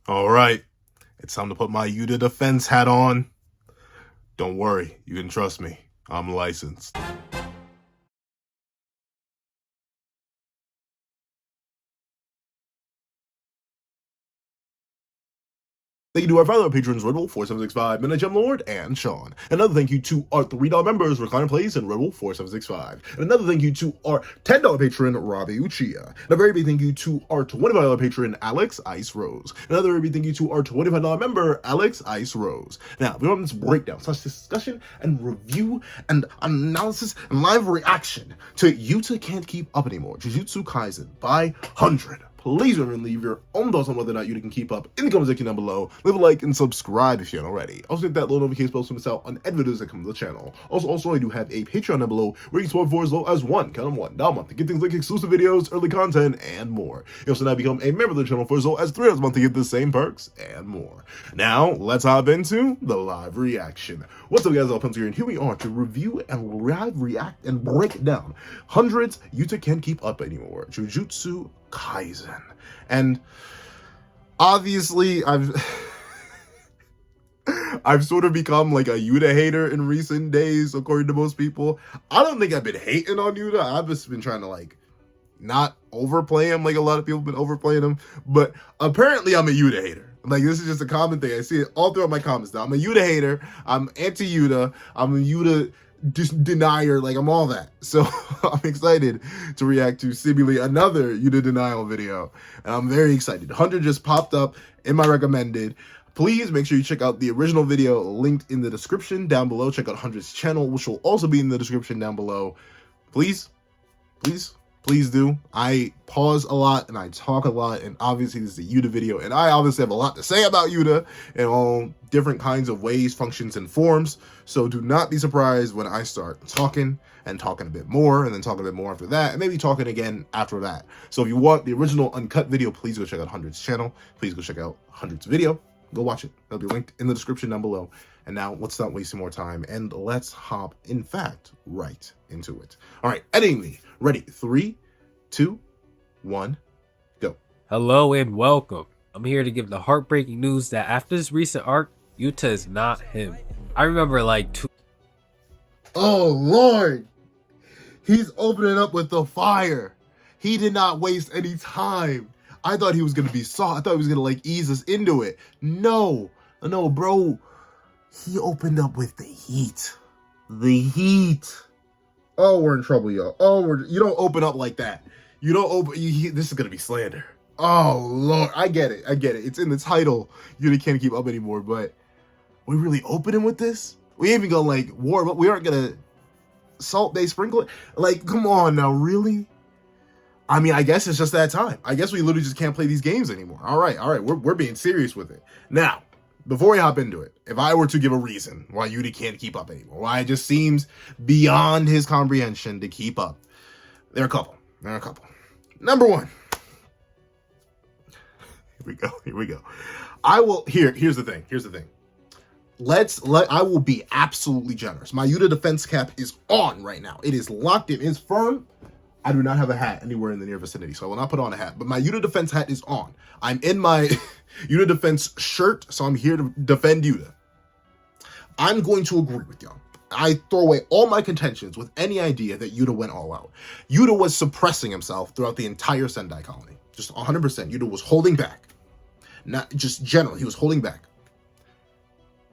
All right, it's time to put my Yuta defense hat on. Don't worry, you can trust me. I'm licensed. Thank you to our fellow patrons, Redwolf 4765, Midnight Gem Lord, and Sean. Another thank you to our $3 members, Recliner Plays and Redwolf 4765. And another thank you to our $10 patron, Robbie Uchiha. And a very big thank you to our $25 patron, Alex Ice Rose. Another very big thank you to our $25 member, Alex Ice Rose. Now, we want this breakdown, such discussion and review and analysis and live reaction to Yuta Can't Keep Up Anymore, Jujutsu Kaisen by 100. Please remember to leave your own thoughts on whether or not you can keep up in the comment section down below. Leave a like and subscribe if you haven't already. Also hit that little notification bell to miss out on any videos that come to the channel. Also, I do have a Patreon down below where you can support for as low as $1 a month to get things like exclusive videos, early content, and more. You also now become a member of the channel for as low as $3 a month to get the same perks and more. Now, let's hop into the live reaction. What's up, guys? Alphonse here, and here we are to review and live react and break down Hundreds Yuta Can't Keep Up Anymore, Jujutsu Kaisen. And obviously I've sort of become like a Yuta hater in recent days, according to most people. I don't think I've been hating on Yuta. I've just been trying to like not overplay him like a lot of people have been overplaying him, but apparently I'm a Yuta hater. Like, this is just a common thing. I see it all throughout my comments now. I'm a Yuta hater. I'm anti-Yuta. I'm a Yuta denier. Like, I'm all that. So I'm excited to react to seemingly another Yuta denial video. And I'm very excited. 100 just popped up in my recommended. Please make sure you check out the original video linked in the description down below. Check out 100's channel, which will also be in the description down below. Please do. I pause a lot and I talk a lot, and obviously this is a Yuta video, and I obviously have a lot to say about Yuta in all different kinds of ways, functions, and forms. So do not be surprised when I start talking and talking a bit more, and then talking a bit more after that, and maybe talking again after that. So if you want the original uncut video, please go check out 100's channel. Please go check out 100's video. Go watch it. It'll be linked in the description down below. And now let's not waste more time, and let's hop, in fact, right into it. All right, editing me. Ready? 3, 2, 1, go. Hello and welcome. I'm here to give the heartbreaking news that after this recent arc, Yuta is not him. I remember like Oh, Lord. He's opening up with the fire. He did not waste any time. I thought he was going to be soft. I thought he was going to like ease us into it. No, bro. He opened up with the heat. The heat. Oh, we're in trouble, yo. You don't open up like that. You don't open. This is gonna be slander. Oh Lord, I get it. It's in the title. You can't keep up anymore. But we really opening with this? We ain't even gonna like war, but we aren't gonna salt bay sprinkle it. Like, come on now, really? I mean, I guess it's just that time. I guess we literally just can't play these games anymore. All right. We're being serious with it now. Before we hop into it, if I were to give a reason why Yuta can't keep up anymore, why it just seems beyond his comprehension to keep up, there are a couple. Number one. Here we go. Here's the thing. I will be absolutely generous. My Yuta defense cap is on right now. It is locked in. It's firm. I do not have a hat anywhere in the near vicinity, so I will not put on a hat. But my Yuta defense hat is on. I'm in my Yuta defense shirt, so I'm here to defend Yuta. I'm going to agree with y'all. I throw away all my contentions with any idea that Yuta went all out. Yuta was suppressing himself throughout the entire Sendai colony. Just 100%. Yuta was holding back. Not just generally, he was holding back.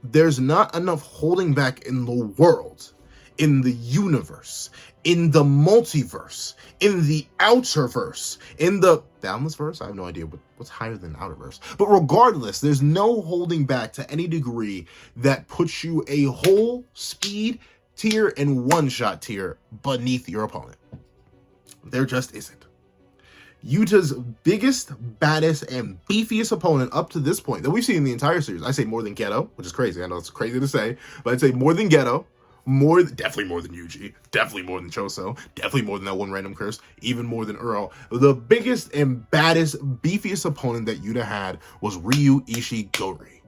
There's not enough holding back in the world, in the universe, in the multiverse, in the outerverse, in the boundless verse. I have no idea what's higher than outerverse. But regardless, there's no holding back to any degree that puts you a whole speed tier and one-shot tier beneath your opponent. There just isn't. Yuta's biggest, baddest, and beefiest opponent up to this point that we've seen in the entire series. I say more than Geto, which is crazy. I know it's crazy to say, but I'd say more than Geto. Definitely more than Yuji, definitely more than Choso, definitely more than that one random curse, even more than Earl. The biggest and baddest, beefiest opponent that Yuta had was Ryu Ishii Gotori.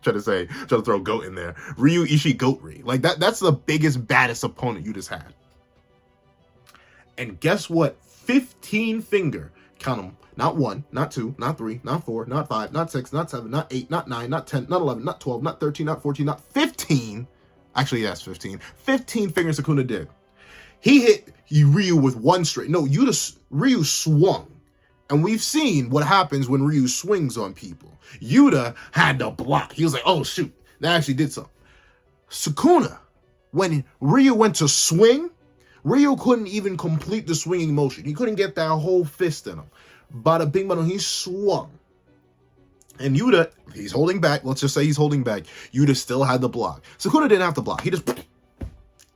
Try to throw goat in there. Ryu Ishii Gotori. Like that's the biggest, baddest opponent Yuta's had. And guess what? 15 finger, count them, Not 1, not 2, not 3, not 4, not 5, not 6, not 7, not 8, not 9, not 10, not 11, not 12, not 13, not 14, not 15. Actually, yes, 15. 15 fingers Sukuna did. He hit Ryu with one straight. No, Ryu swung. And we've seen what happens when Ryu swings on people. Yuta had to block. He was like, oh, shoot. That actually did something. Sukuna, when Ryu went to swing, Ryu couldn't even complete the swinging motion. He couldn't get that whole fist in him. Bada bing, bada, he swung. And Yuta, he's holding back. Let's just say he's holding back. Yuta still had the block. Sukuna didn't have to block. He just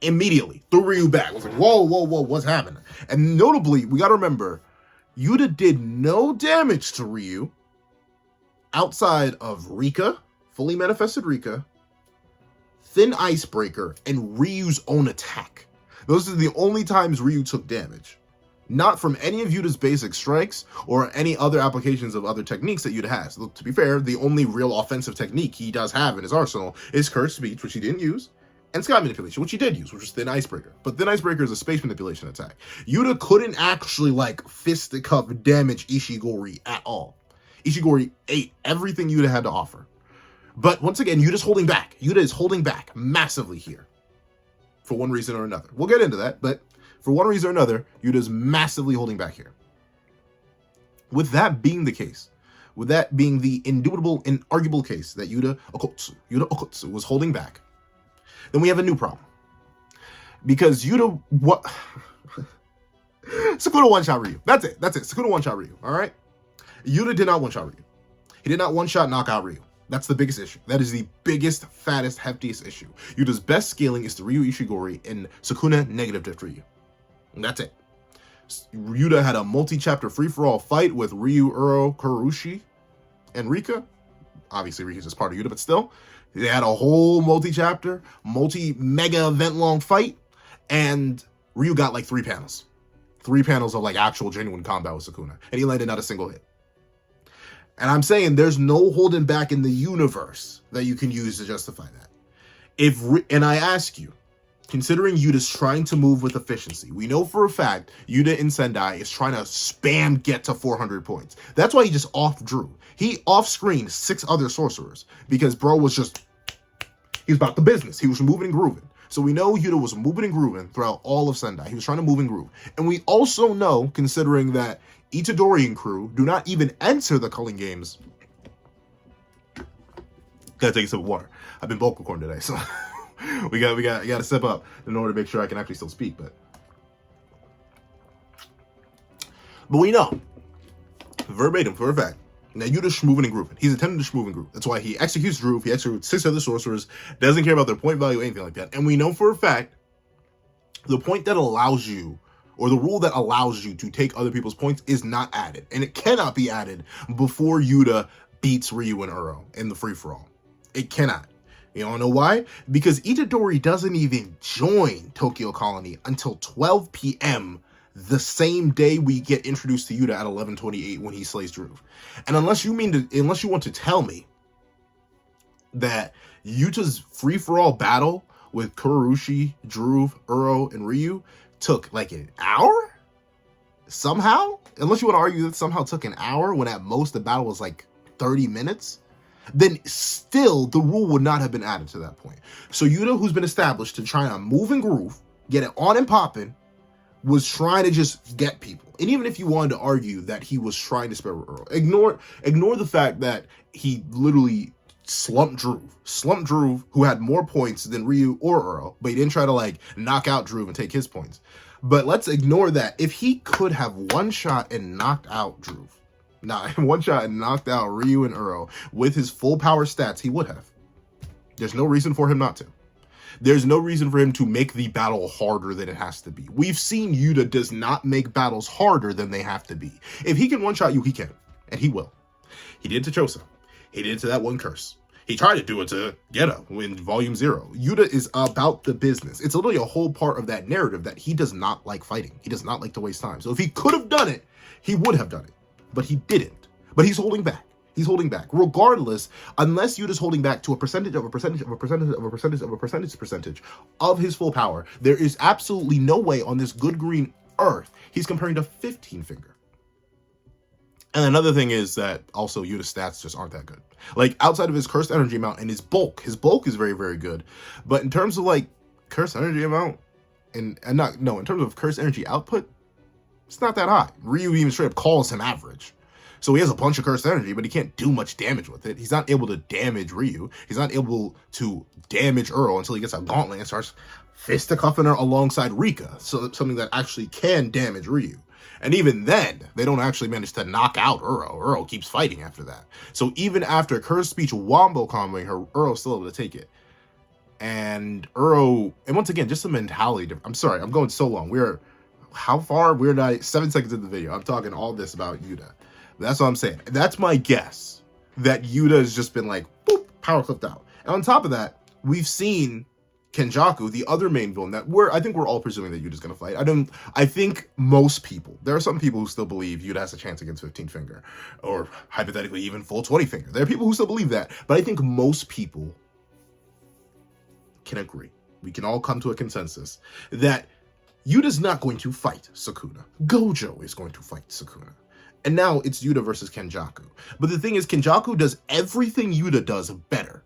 immediately threw Ryu back. I was like, whoa, whoa, whoa, what's happening? And notably, we got to remember, Yuta did no damage to Ryu outside of Rika, fully manifested Rika, Thin Icebreaker, and Ryu's own attack. Those are the only times Ryu took damage. Not from any of Yuta's basic strikes or any other applications of other techniques that Yuta has. Look, to be fair, the only real offensive technique he does have in his arsenal is Cursed Speech, which he didn't use, and Sky Manipulation, which he did use, which was Thin Icebreaker. But Thin Icebreaker is a space manipulation attack. Yuta couldn't actually, like, fisticuff damage Ishigori at all. Ishigori ate everything Yuta had to offer. But once again, Yuta's holding back. Yuta is holding back massively here. For one reason or another. We'll get into that, but for one reason or another, Yuta's massively holding back here. With that being the case, with that being the indubitable, inarguable case that Yuta Okotsu was holding back, then we have a new problem. Because Yuta, what? Sukuna one-shot Ryu. That's it. Sukuna one-shot Ryu, all right? Yuta did not one-shot Ryu. He did not one-shot knock out Ryu. That's the biggest issue. That is the biggest, fattest, heftiest issue. Yuta's best scaling is to Ryu Ishigori and Sukuna negative drift Ryu. And that's it. Yuta had a multi-chapter free-for-all fight with Ryu, Uro, Kurushi, and Rika. Obviously, Rika's just part of Yuta, but still. They had a whole multi-chapter, multi-mega event-long fight, and Ryu got like 3 panels. 3 panels of like actual genuine combat with Sukuna, and he landed not a single hit. And I'm saying there's no holding back in the universe that you can use to justify that. And I ask you, considering Yuta's trying to move with efficiency, we know for a fact Yuta in Sendai is trying to spam get to 400 points. That's why he just off-drew. He off-screened 6 other sorcerers because bro was just, he was about the business. He was moving and grooving. So we know Yuta was moving and grooving throughout all of Sendai. He was trying to move and groove. And we also know, considering that Itadori and crew do not even enter the culling games. Gotta take a sip of water. I've been vocal corn today, so we got to step up in order to make sure I can actually still speak. But we know verbatim for a fact that Yuta's schmooving and grooving. He's intended to schmoove and groove. That's why he executes Groove. He executes 6 other sorcerers. Doesn't care about their point value, anything like that. And we know for a fact the point that allows you, or the rule that allows you to take other people's points, is not added. And it cannot be added before Yuta beats Ryu and Uro in the free-for-all. It cannot. You don't know why? Because Itadori doesn't even join Tokyo Colony until 12 p.m. the same day we get introduced to Yuta at 11:28 when he slays Druve. And unless you want to tell me that Yuta's free-for-all battle with Kurushi, Druve, Uro, and Ryu took like an hour? Somehow? Unless you want to argue that somehow took an hour when at most the battle was like 30 minutes, then still the rule would not have been added to that point. So Yuta, who's been established to try to move and groove, get it on and popping, was trying to just get people. And even if you wanted to argue that he was trying to spare Uro, ignore the fact that he literally slumped Druve, who had more points than Ryu or Uro, but he didn't try to like knock out Druve and take his points. But let's ignore that. If he could have one-shot and knocked out Druve, one-shot and knocked out Ryu and Uro with his full power stats, he would have. There's no reason for him not to. There's no reason for him to make the battle harder than it has to be. We've seen Yuta does not make battles harder than they have to be. If he can one-shot you, he can. And he will. He did it to Choso. He did it to that one curse. He tried to do it to Geta in Volume 0. Yuta is about the business. It's literally a whole part of that narrative that he does not like fighting. He does not like to waste time. So if he could have done it, he would have done it. But he didn't. But he's holding back. He's holding back. Regardless, unless Yuta's holding back to a percentage of his full power, there is absolutely no way on this good green earth he's comparing to 15 finger. And another thing is that also Yuta's stats just aren't that good. Like, outside of his cursed energy amount and his bulk is very, very good. But in terms of, like, cursed energy amount, in terms of cursed energy output, it's not that high. Ryu even straight up calls him average. So he has a bunch of cursed energy, but he can't do much damage with it. He's not able to damage Ryu. He's not able to damage Earl until he gets a gauntlet and starts fisticuffing her alongside Rika. So something that actually can damage Ryu. And even then, they don't actually manage to knock out Earl. Earl keeps fighting after that. So even after Cursed Speech wombo comboing her, Earl's still able to take it. And Earl, and once again, just the mentality. I'm sorry, I'm going so long. How far? We're not 7 seconds into the video. I'm talking all this about Yuta. That's what I'm saying. That's my guess, that Yuta has just been like, boop, power clipped out. And on top of that, we've seen Kenjaku, the other main villain, I think we're all presuming that Yuta's gonna fight. I think most people, there are some people who still believe Yuta has a chance against 15 finger, or hypothetically even full 20 finger. There are people who still believe that, but I think most people can agree. We can all come to a consensus that Yuta's not going to fight Sukuna. Gojo is going to fight Sukuna. And now it's Yuta versus Kenjaku. But the thing is, Kenjaku does everything Yuta does better.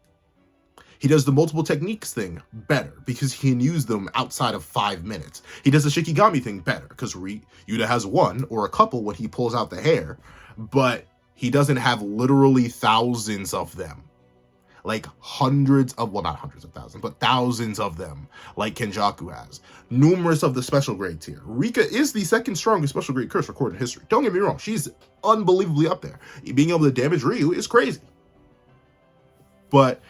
He does the multiple techniques thing better because he can use them outside of 5 minutes. He does the Shikigami thing better because Yuta has one or a couple when he pulls out the hair, but he doesn't have literally thousands of them. Like hundreds of, well, not hundreds of thousands, but thousands of them, like Kenjaku has. Numerous of the special grade tier. Rika is the second strongest special grade curse recorded in history. Don't get me wrong, she's unbelievably up there. Being able to damage Ryu is crazy. But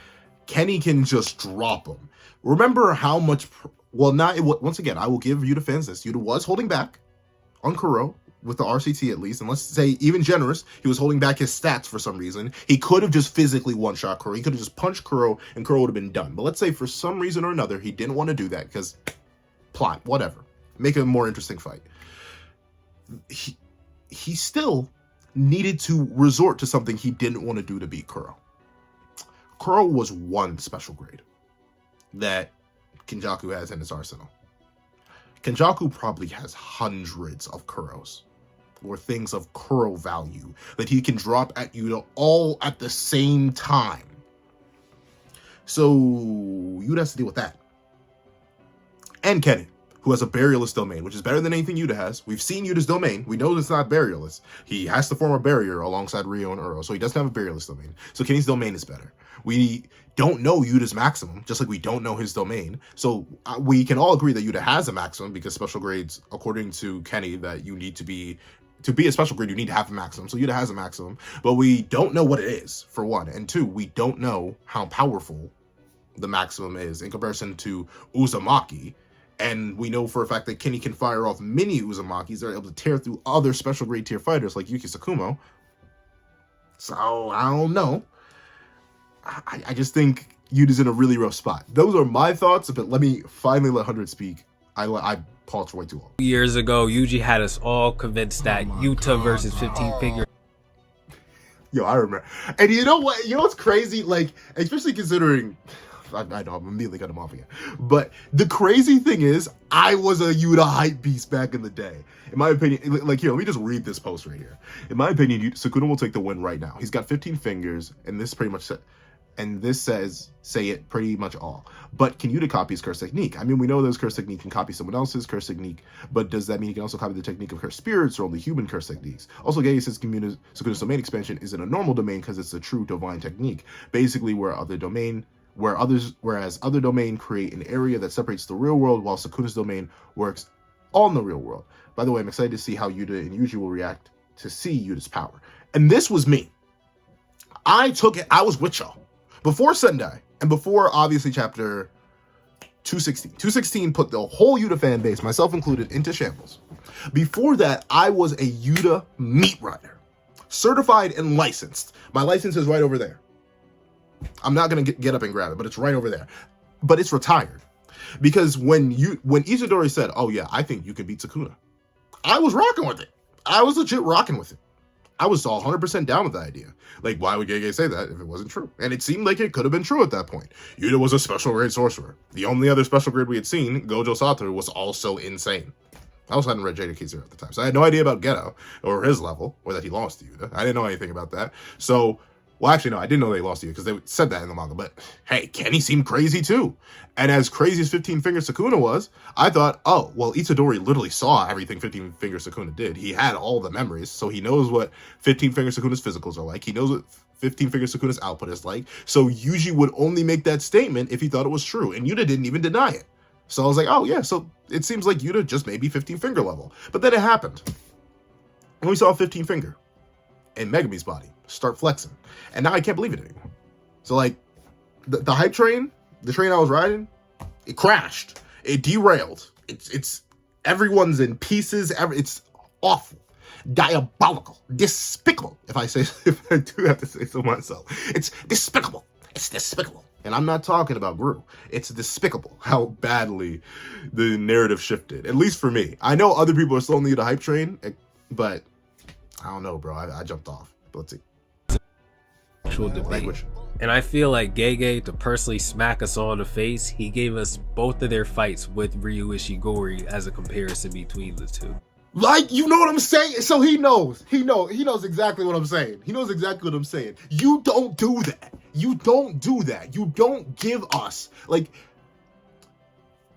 Kenny can just drop him. Remember how much, once again, I will give Yuta fans this. Yuta was holding back on Kuro, with the RCT at least, and let's say even generous, he was holding back his stats for some reason. He could have just physically one-shot Kuro. He could have just punched Kuro, and Kuro would have been done. But let's say for some reason or another, he didn't want to do that because plot, whatever. Make it a more interesting fight. He still needed to resort to something he didn't want to do to beat Kuro. Kuro was one special grade that Kenjaku has in his arsenal. Kenjaku probably has hundreds of Kuros, or things of Kuro value that he can drop at Yuta all at the same time. So Yuta has to deal with that. And Kennen, who has a barrierless domain, which is better than anything Yuta has. We've seen Yuta's domain. We know it's not barrierless. He has to form a barrier alongside Ryo and Uro, so he doesn't have a barrierless domain. So Kenny's domain is better. We don't know Yuta's maximum, just like we don't know his domain. So we can all agree that Yuta has a maximum because special grades, according to Kenny, that you need to be a special grade, you need to have a maximum. So Yuta has a maximum, but we don't know what it is, for one. And two, we don't know how powerful the maximum is in comparison to Uzumaki. And we know for a fact that Kenny can fire off mini Uzumakis that are able to tear through other special grade tier fighters like Yuki Tsukumo. So I don't know. I just think Yuta's in a really rough spot. Those are my thoughts, but let me finally let 100 speak. I paused for way too long. Years ago, Yuji had us all convinced that Yuta versus 15 figure. Yo, I remember. And you know what? You know what's crazy? Like, especially considering, I know I'm immediately cut him off again. But the crazy thing is, I was a Yuta hype beast back in the day. In my opinion, like here, let me just read this post right here. In my opinion, Sukuna will take the win right now. He's got 15 fingers, and this pretty much and this says, say it pretty much all. But can Yuta copy his curse technique? I mean, we know those curse technique can copy someone else's curse technique, but does that mean he can also copy the technique of cursed spirits or only human curse techniques? Also, Gay says Sukuna's domain expansion isn't a normal domain because it's a true divine technique. Basically, whereas other domain create an area that separates the real world, while Sukuna's domain works on the real world. By the way, I'm excited to see how Yuta and Yuji will react to see Yuta's power. And this was me. I took it. I was with y'all. Before Sendai, and before, obviously, chapter 216. 216 put the whole Yuta fan base, myself included, into shambles. Before that, I was a Yuta meat rider. Certified and licensed. My license is right over there. I'm not going to get up and grab it, but it's right over there. But it's retired. Because when Isidori said, oh yeah, I think you can beat Sukuna, I was rocking with it. I was legit rocking with it. I was all 100% down with the idea. Like, why would Gege say that if it wasn't true? And it seemed like it could have been true at that point. Yuta was a special grade sorcerer. The only other special grade we had seen, Gojo Satoru, was also insane. I also hadn't read Jada Kizero at the time, so I had no idea about Geto or his level, or that he lost to Yuta. I didn't know anything about that. So, well, actually, no, I didn't know they lost to Yuta because they said that in the manga. But hey, Kenny seemed crazy too. And as crazy as 15 Finger Sukuna was, I thought, oh, well, Itadori literally saw everything 15 Finger Sukuna did. He had all the memories, so he knows what 15 Finger Sukuna's physicals are like. He knows what 15 Finger Sukuna's output is like. So Yuji would only make that statement if he thought it was true. And Yuta didn't even deny it. So I was like, oh yeah, so it seems like Yuta just may be 15 Finger level. But then it happened. And we saw 15 Finger in Megumi's body start flexing. And now I can't believe it anymore. So like, the hype train, the train I was riding, it crashed. It derailed. It's everyone's in pieces. It's awful. Diabolical. Despicable. If I do have to say so myself. It's despicable. It's despicable. And I'm not talking about Gru. It's despicable how badly the narrative shifted. At least for me. I know other people are still on the hype train, but I don't know, bro. I jumped off. But let's see. Actual debate. And I feel like Gege, to personally smack us all in the face, he gave us both of their fights with Ryu Ishigori as a comparison between the two. Like, you know what I'm saying? So he knows exactly what I'm saying. He knows exactly what I'm saying. You don't do that. You don't do that. You don't give us, like,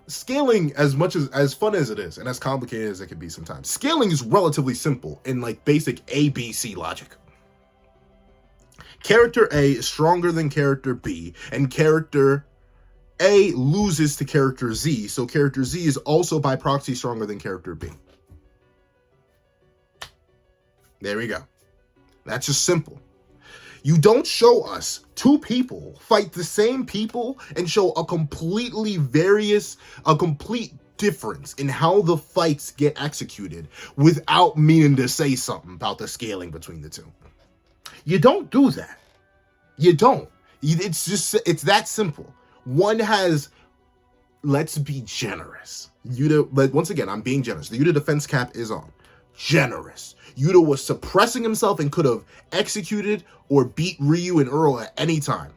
scaling, as much as fun as it is and as complicated as it can be sometimes. Scaling is relatively simple in like basic ABC logic. Character A is stronger than character B, and character A loses to character Z, so character Z is also by proxy stronger than character B. There we go. That's just simple. You don't show us two people fight the same people and show a complete difference in how the fights get executed without meaning to say something about the scaling between the two. You don't do that. You don't. It's that simple. One has, let's be generous. Yuta, once again, I'm being generous. The Yuta defense cap is on. Generous. Yuta was suppressing himself and could have executed or beat Ryu and Earl at any time.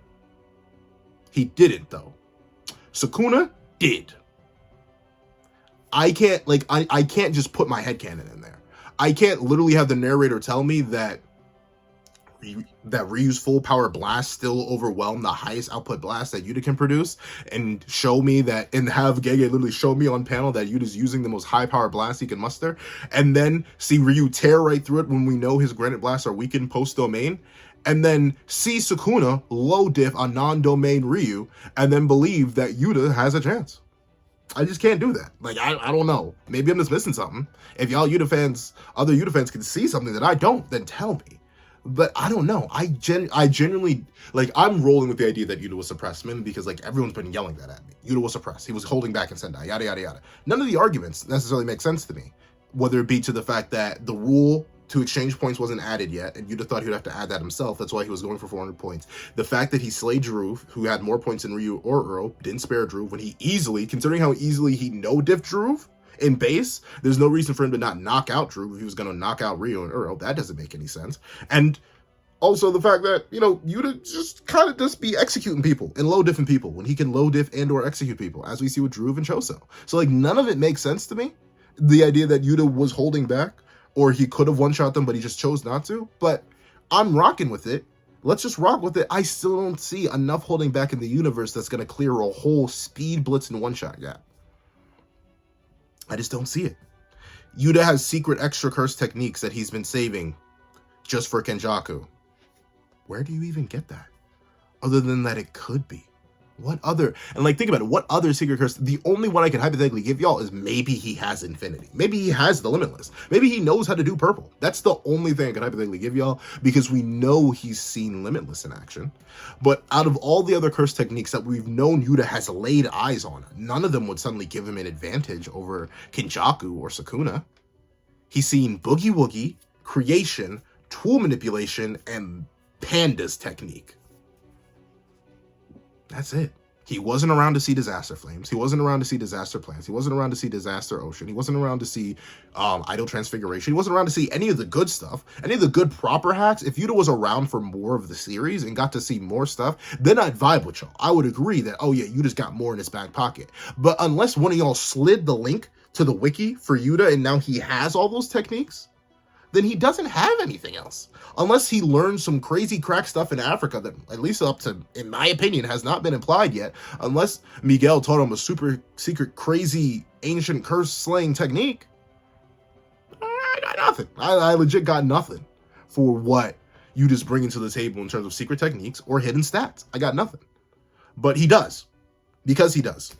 He didn't, though. Sukuna did. I can't just put my headcanon in there. I can't literally have the narrator tell me that Ryu's full power blast still overwhelmed the highest output blast that Yuta can produce, and show me that, and have Gege literally show me on panel that Yuta's using the most high power blast he can muster, and then see Ryu tear right through it when we know his granite blasts are weakened post domain, and then see Sukuna low diff a non-domain Ryu, and then believe that Yuta has a chance. I just can't do that. Like, I don't know. Maybe I'm just missing something. If y'all Yuta fans, other Yuta fans, can see something that I don't, then tell me. But I don't know. I genuinely, like, I'm rolling with the idea that Yuta was suppressed, mainly because, like, everyone's been yelling that at me. Yuta was suppressed. He was holding back in Sendai, yada, yada, yada. None of the arguments necessarily make sense to me. Whether it be to the fact that the rule to exchange points wasn't added yet, and Yuta thought he'd have to add that himself. That's why he was going for 400 points. The fact that he slayed Drew, who had more points than Ryu or Earl, didn't spare Drew, when he easily, considering how easily he no-diff Drew in base, there's no reason for him to not knock out Drew if he was going to knock out Ryu and Earl. That doesn't make any sense. And also the fact that, you know, Yuta just kind of just be executing people and low diffing people when he can low diff and or execute people, as we see with Drew and Choso. So, like, none of it makes sense to me. The idea that Yuta was holding back, or he could have one-shot them, but he just chose not to. But I'm rocking with it. Let's just rock with it. I still don't see enough holding back in the universe that's going to clear a whole speed blitz and one-shot gap. I just don't see it. Yuta has secret extra curse techniques that he's been saving just for Kenjaku. Where do you even get that? Other than that it could be. What other, and like, think about it, what other secret curse? The only one I can hypothetically give y'all is maybe he has infinity. Maybe he has the limitless. Maybe he knows how to do purple. That's the only thing I can hypothetically give y'all, because we know he's seen limitless in action. But out of all the other curse techniques that we've known Yuta has laid eyes on, none of them would suddenly give him an advantage over Kenjaku or Sukuna. He's seen Boogie Woogie, Creation, Tool Manipulation, and Panda's technique. That's it. He wasn't around to see Disaster Flames. He wasn't around to see Disaster Plants. He wasn't around to see Disaster Ocean. He wasn't around to see Idle Transfiguration. He wasn't around to see any of the good stuff, any of the good proper hacks. If Yuta was around for more of the series and got to see more stuff, then I'd vibe with y'all. I would agree that, oh yeah, Yuta's got more in his back pocket. But unless one of y'all slid the link to the wiki for Yuta and now he has all those techniques, then he doesn't have anything else. Unless he learns some crazy crack stuff in Africa that, at least up to, in my opinion, has not been applied yet. Unless Miguel taught him a super secret, crazy, ancient curse slaying technique. I got nothing. I legit got nothing for what Yuta's bringing to the table in terms of secret techniques or hidden stats. I got nothing. But he does. Because he does.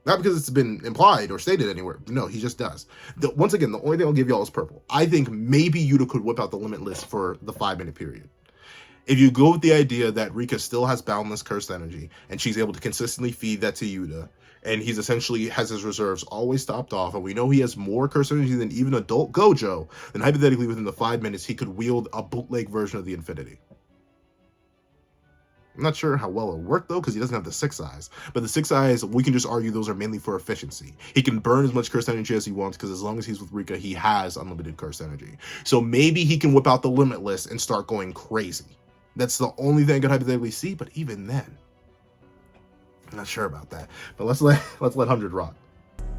Not because it's been implied or stated anywhere. No, he just does. Once again, the only thing I'll give y'all is purple. I think maybe Yuta could whip out the Limitless for the 5-minute period. If you go with the idea that Rika still has boundless cursed energy, and she's able to consistently feed that to Yuta, and he's essentially has his reserves always topped off, and we know he has more cursed energy than even adult Gojo, then hypothetically within the 5 minutes, he could wield a bootleg version of the Infinity. I'm not sure how well it'll work, though, because he doesn't have the 6 eyes. But the 6 eyes, we can just argue those are mainly for efficiency. He can burn as much cursed energy as he wants, because as long as he's with Rika, he has unlimited cursed energy. So maybe he can whip out the Limitless and start going crazy. That's the only thing I could hypothetically see, but even then, I'm not sure about that. But let's let 100 rock.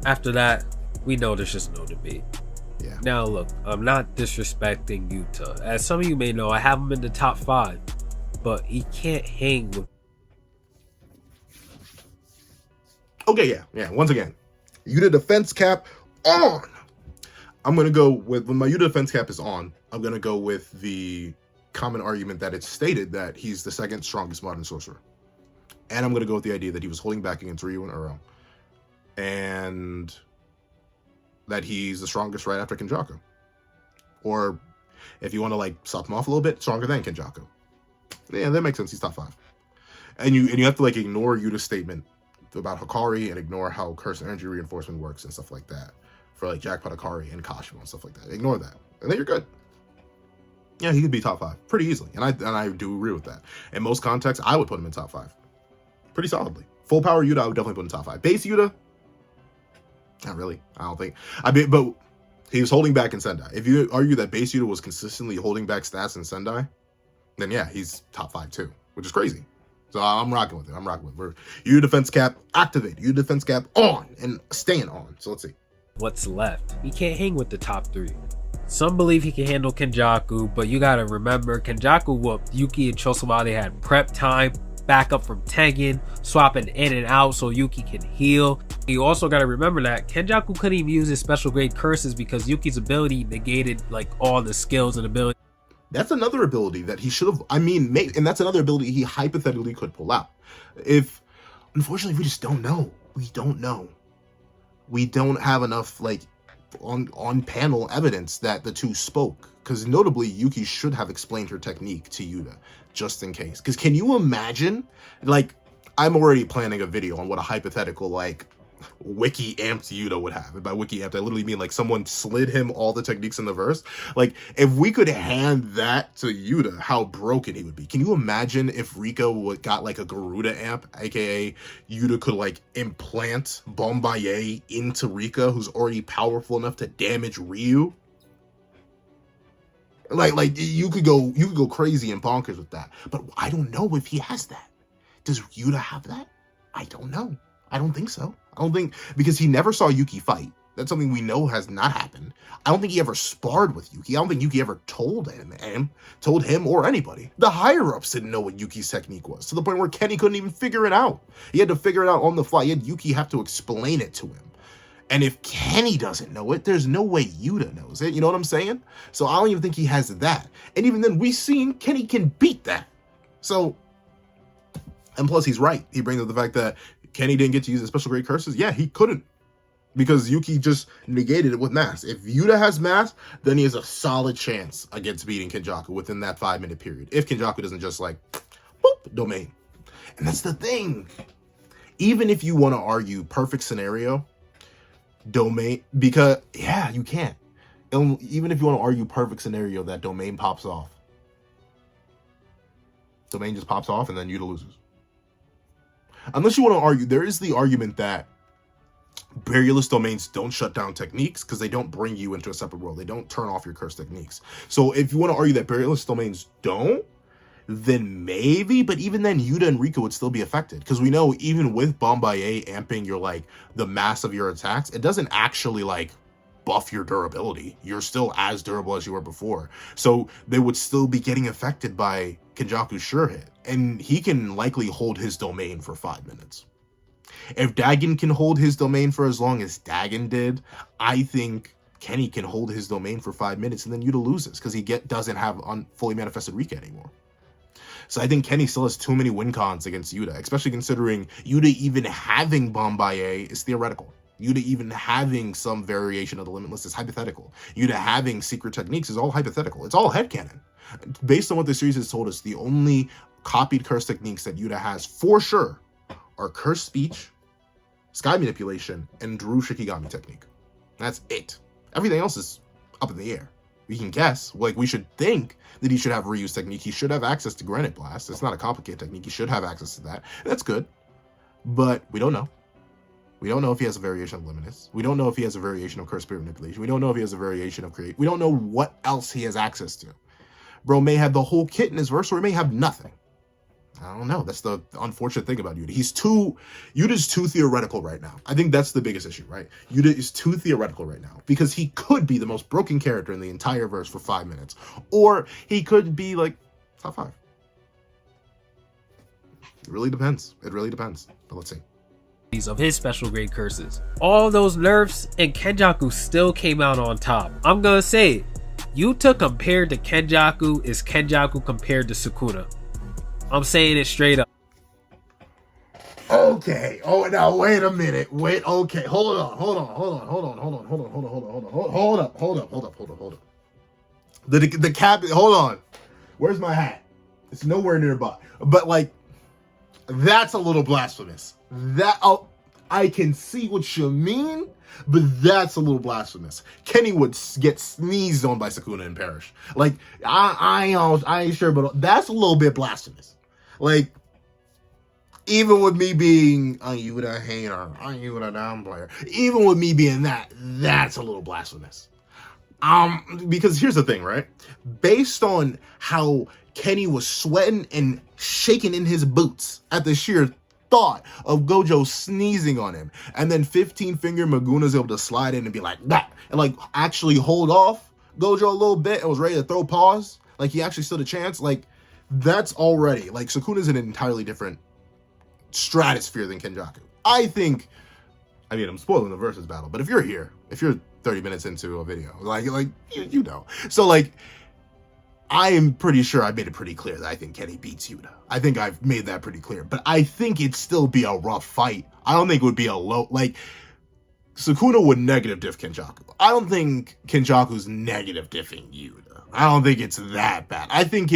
After that, we know there's just no debate. Yeah. Now look, I'm not disrespecting Yuta. As some of you may know, I have him in the top 5. But he can't hang with... Okay, yeah. Once again, Yuta defense cap on. I'm going to go with, when my Yuta defense cap is on, I'm going to go with the common argument that it's stated that he's the second strongest modern sorcerer. And I'm going to go with the idea that he was holding back against Ryu and Uro. And that he's the strongest right after Kenjaku. Or, if you want to, like, sop him off a little bit, stronger than Kenjaku. Yeah, that makes sense. He's top 5. And you have to, like, ignore Yuta's statement about Hikari and ignore how cursed energy reinforcement works and stuff like that. For, like, Jackpot Hikari and Kashimo and stuff like that. Ignore that. And then you're good. Yeah, he could be top 5 pretty easily. And I do agree with that. In most contexts, I would put him in top 5. Pretty solidly. Full power Yuta, I would definitely put in top 5. Base Yuta? Not really. I don't think. But he was holding back in Sendai. If you argue that base Yuta was consistently holding back stats in Sendai, then yeah, he's top 5 too, which is crazy. So I'm rocking with it. We're Yuta defense cap activated. Yuta defense cap on and staying on. So let's see. What's left? He can't hang with the top 3. Some believe he can handle Kenjaku, but you gotta remember, Kenjaku whooped Yuki and Choso while they had prep time, back up from tengen, swapping in and out so Yuki can heal. You also gotta remember that Kenjaku couldn't even use his special grade curses because Yuki's ability negated like all the skills and abilities. That's another ability that he should have, and that's another ability he hypothetically could pull out. Unfortunately, we just don't know. We don't know. We don't have enough, like, on panel evidence that the two spoke. Because notably, Yuki should have explained her technique to Yuta, just in case. Because can you imagine, like, I'm already planning a video on what a hypothetical, like, wiki amped Yuta would have. And by wiki amped, I literally mean like someone slid him all the techniques in the verse. Like, if we could hand that to Yuta, how broken he would be. Can you imagine if Rika got like a Garuda amp, aka Yuta could like implant Bombaye into Rika, who's already powerful enough to damage Ryu? Like you could go crazy and bonkers with that. But I don't know if he has that. Does Yuta have that? I don't know. I don't think so. Because he never saw Yuki fight. That's something we know has not happened. I don't think he ever sparred with Yuki. I don't think Yuki ever told him or anybody. The higher-ups didn't know what Yuki's technique was, to the point where Kenny couldn't even figure it out. He had to figure it out on the fly. He had Yuki have to explain it to him. And if Kenny doesn't know it, there's no way Yuta knows it. You know what I'm saying? So I don't even think he has that. And even then, we've seen Kenny can beat that. So, and plus he's right. He brings up the fact that Kenny didn't get to use his special grade curses. Yeah, he couldn't. Because Yuki just negated it with mass. If Yuta has mass, then he has a solid chance against beating Kenjaku within that 5-minute period. If Kenjaku doesn't just like, boop, domain. And that's the thing. Even if you want to argue perfect scenario, domain, because, yeah, you can't. Even if you want to argue perfect scenario that domain pops off. Domain just pops off and then Yuta loses. Unless you want to argue, there is the argument that barrierless domains don't shut down techniques because they don't bring you into a separate world. They don't turn off your curse techniques. So if you want to argue that barrierless domains don't, then maybe, but even then Yuta and Rika would still be affected, because we know even with Bombaye amping your like the mass of your attacks, it doesn't actually like buff your durability. You're still as durable as you were before, so they would still be getting affected by Kenjaku's sure hit, and he can likely hold his domain for 5 minutes. If Dagon can hold his domain for as long as Dagon did, I think Kenny can hold his domain for 5 minutes, and then Yuta loses because he doesn't have fully manifested Rika anymore. So I think Kenny still has too many win cons against Yuta, especially considering Yuta even having Bombaye is theoretical. Yuta even having some variation of the Limitless is hypothetical. Yuta having secret techniques is all hypothetical. It's all headcanon. Based on what the series has told us, the only copied curse techniques that Yuta has for sure are Curse Speech, Sky Manipulation, and Drew Shikigami technique. That's it. Everything else is up in the air. We can guess. Like, we should think that he should have Ryu's technique. He should have access to Granite Blast. It's not a complicated technique. He should have access to that. That's good. But we don't know. We don't know if he has a variation of Limitless. We don't know if he has a variation of Curse Spirit Manipulation. We don't know if he has a variation of Create. We don't know what else he has access to. Bro may have the whole kit in his verse, or he may have nothing. I don't know. That's the unfortunate thing about Yuta. Yuta's too theoretical right now. I think that's the biggest issue, right? Yuta is too theoretical right now because he could be the most broken character in the entire verse for 5 minutes, or he could be like top 5. It really depends. It really depends. But let's see. Of his special grade curses. All those nerfs and Kenjaku still came out on top. I'm gonna say it. Yuta compared to Kenjaku is Kenjaku compared to Sukuna. I'm saying it straight up. Okay. Oh, now wait a minute. Wait. Okay. Hold up. The cap. Hold on. Where's my hat? It's nowhere nearby. But like, that's a little blasphemous. I can see what you mean, but that's a little blasphemous. Kenny would get sneezed on by Sukuna and perish. Like, I ain't sure, but that's a little bit blasphemous. Like, even with me being a Yuta hater, a Yuta down player, even with me being that's a little blasphemous. Because here's the thing, right? Based on how Kenny was sweating and shaking in his boots at the sheer thought of Gojo sneezing on him, and then 15-finger Maguna's able to slide in and be like that, and like actually hold off Gojo a little bit and was ready to throw paws, like he actually stood a chance. Like, that's already, like, Sukuna's in an entirely different stratosphere than Kenjaku. I mean, I'm spoiling the versus battle, but if you're here, if you're 30 minutes into a video, like you know, so like, I am pretty sure I made it pretty clear that I think Kenny beats Yuta. I think I've made that pretty clear, but I think it'd still be a rough fight. I don't think it would be a low, like, Sukuna would negative diff Kenjaku. I don't think Kenjaku's negative diffing Yuta. I don't think it's that bad. I think